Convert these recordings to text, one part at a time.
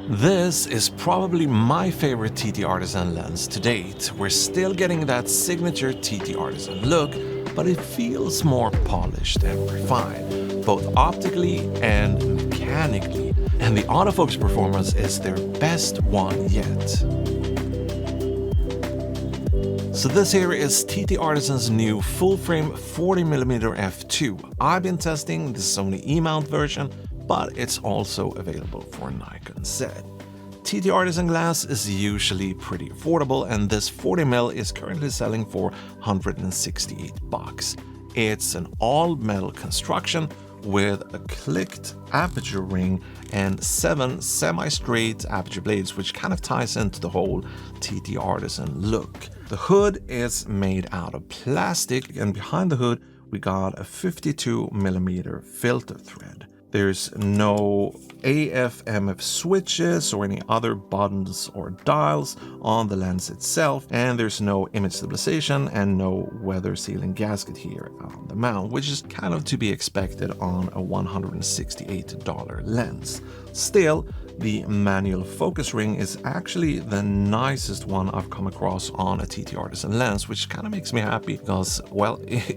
This is probably my favorite TTArtisan lens to date. We're still getting that signature TTArtisan look, but it feels more polished and refined, both optically and mechanically, and the autofocus performance is their best one yet. So this here is TTArtisan's new full-frame 40mm f2. I've been testing the Sony E-mount version, but it's also available for Nikon Z. TTArtisan glass is usually pretty affordable, and this 40mm is currently selling for $168. It's an all-metal construction with a clicked aperture ring and 7 semi-straight aperture blades, which kind of ties into the whole TTArtisan look. The hood is made out of plastic, and behind the hood we got a 52mm filter thread. There's no AF/MF switches or any other buttons or dials on the lens itself, and there's no image stabilization and no weather sealing gasket here on the mount, which is kind of to be expected on a $168 lens. Still, the manual focus ring is actually the nicest one I've come across on a TTArtisan lens, which kind of makes me happy because, well,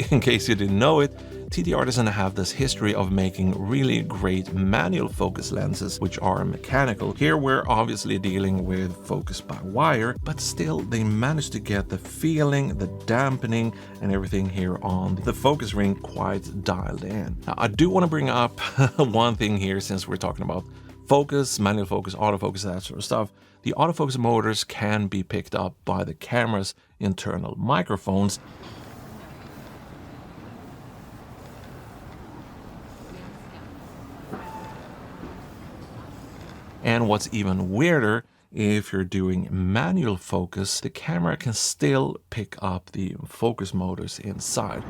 in case you didn't know it, TTArtisan have this history of making really great manual focus lenses, which are mechanical. Here we're obviously dealing with focus by wire, but still they managed to get the feeling, the dampening, and everything here on the focus ring quite dialed in. Now, I do want to bring up one thing here since we're talking about focus, manual focus, autofocus, that sort of stuff. The autofocus motors can be picked up by the camera's internal microphones. And what's even weirder, if you're doing manual focus, the camera can still pick up the focus motors inside.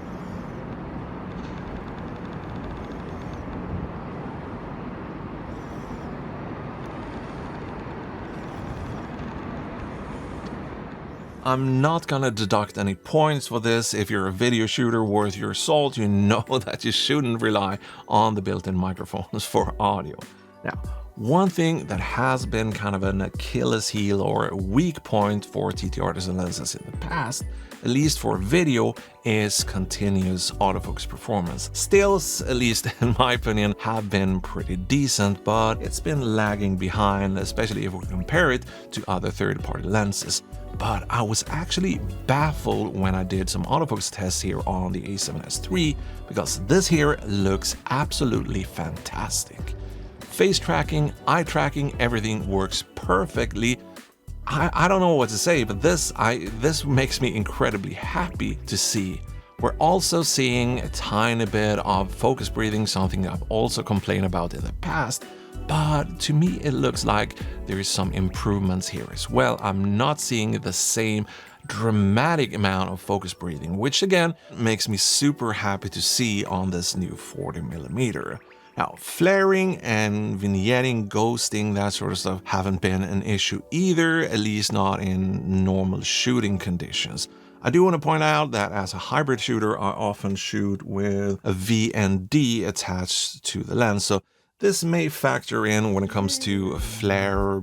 I'm not gonna deduct any points for this. If you're a video shooter worth your salt, you know that you shouldn't rely on the built-in microphones for audio. Now, one thing that has been kind of an Achilles heel or a weak point for TTArtisan lenses in the past, at least for video, is continuous autofocus performance. Stills, at least in my opinion, have been pretty decent, but it's been lagging behind, especially if we compare it to other third-party lenses. But I was actually baffled when I did some autofocus tests here on the A7S III, because this here looks absolutely fantastic. Face tracking, eye tracking, everything works perfectly. I don't know what to say, but this makes me incredibly happy to see. We're also seeing a tiny bit of focus breathing, something I've also complained about in the past. But to me, it looks like there is some improvements here as well. I'm not seeing the same dramatic amount of focus breathing, which again makes me super happy to see on this new 40mm. Now, flaring and vignetting, ghosting, that sort of stuff haven't been an issue either, at least not in normal shooting conditions. I do want to point out that as a hybrid shooter, I often shoot with a VND attached to the lens, so this may factor in when it comes to flare,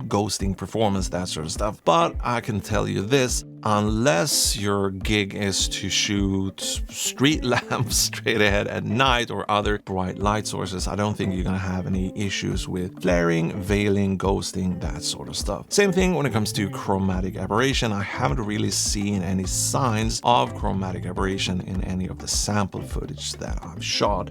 ghosting performance, that sort of stuff. But I can tell you this, unless your gig is to shoot street lamps straight ahead at night or other bright light sources, I don't think you're gonna have any issues with flaring, veiling, ghosting, that sort of stuff. Same thing when it comes to chromatic aberration. I haven't really seen any signs of chromatic aberration in any of the sample footage that I've shot.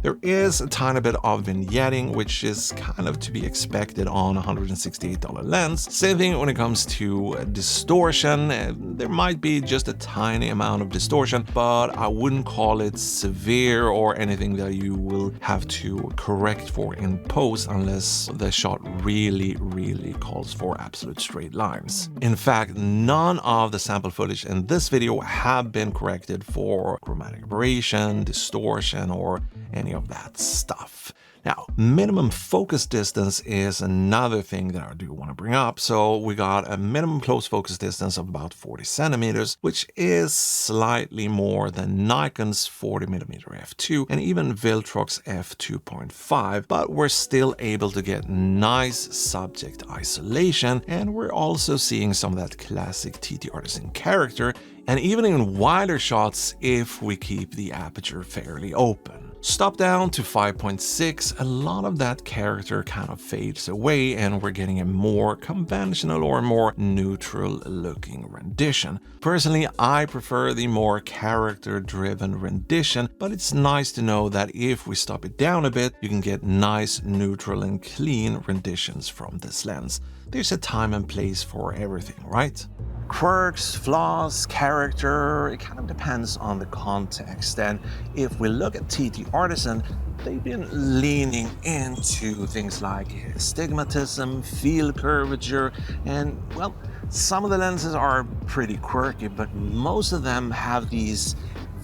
There is a tiny bit of vignetting, which is kind of to be expected on a $168 lens. Same thing when it comes to distortion. There might be just a tiny amount of distortion, but I wouldn't call it severe or anything that you will have to correct for in post unless the shot really calls for absolute straight lines. In fact, none of the sample footage in this video have been corrected for chromatic aberration, distortion, or any of that stuff. Now, minimum focus distance is another thing that I do want to bring up. So we got a minimum close focus distance of about 40 centimeters, which is slightly more than Nikon's 40mm f2 and even Viltrox f2.5, but we're still able to get nice subject isolation, and we're also seeing some of that classic TTArtisan character, and even in wider shots if we keep the aperture fairly open. Stop down to 5.6, a lot of that character kind of fades away and we're getting a more conventional or more neutral looking rendition. Personally, I prefer the more character-driven rendition, but it's nice to know that if we stop it down a bit, you can get nice, neutral and clean renditions from this lens. There's a time and place for everything, right? Quirks, flaws, character, it kind of depends on the context. And if we look at TTArtisan, they've been leaning into things like astigmatism, field curvature, and well, some of the lenses are pretty quirky, but most of them have these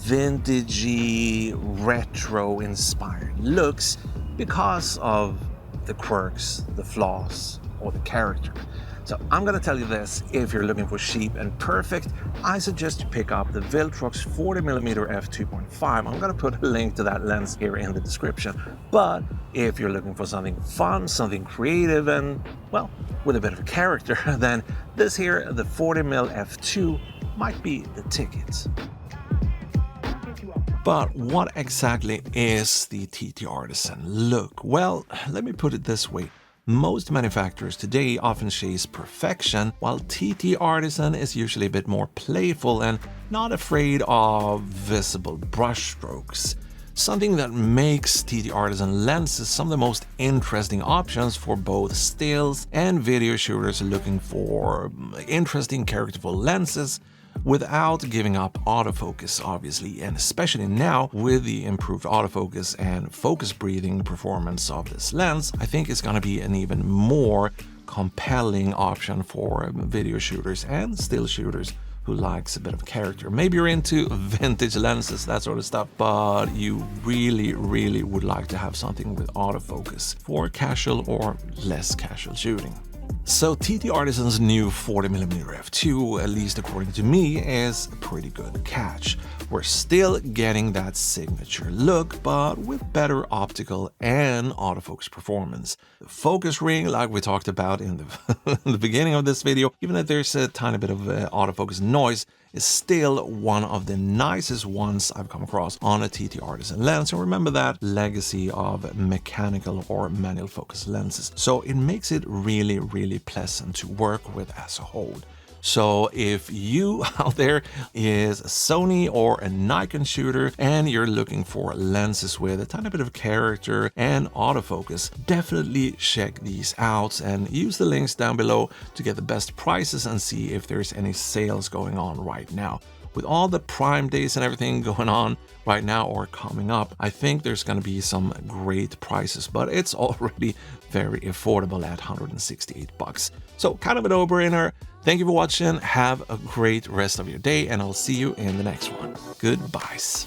vintagey, retro-inspired looks because of the quirks, the flaws, or the character. So I'm gonna tell you this, if you're looking for cheap and perfect, I suggest you pick up the Viltrox 40mm f2.5. I'm gonna put a link to that lens here in the description. But if you're looking for something fun, something creative, and well, with a bit of a character, then this here, the 40mm f2, might be the ticket. But what exactly is the TTArtisan look? Well, let me put it this way. Most manufacturers today often chase perfection, while TTArtisan is usually a bit more playful and not afraid of visible brushstrokes. Something that makes TTArtisan lenses some of the most interesting options for both stills and video shooters looking for interesting characterful lenses without giving up autofocus, obviously, and especially now with the improved autofocus and focus breathing performance of this lens, I think it's going to be an even more compelling option for video shooters and still shooters who likes a bit of character. Maybe you're into vintage lenses, that sort of stuff, but you really would like to have something with autofocus for casual or less casual shooting. So TTArtisan's new 40mm f2, at least according to me, is a pretty good catch. We're still getting that signature look, but with better optical and autofocus performance. The focus ring, like we talked about in the beginning of this video, even if there's a tiny bit of autofocus noise, is still one of the nicest ones I've come across on a TTArtisan lens. So remember that legacy of mechanical or manual focus lenses. So it makes it really pleasant to work with as a whole. So if you out there is a Sony or a Nikon shooter and you're looking for lenses with a tiny bit of character and autofocus, definitely check these out and use the links down below to get the best prices and see if there's any sales going on right now. With all the Prime days and everything going on right now or coming up, I think there's going to be some great prices, but it's already very affordable at $168. So kind of an no-brainer. Thank you for watching. Have a great rest of your day, and I'll see you in the next one. Goodbyes.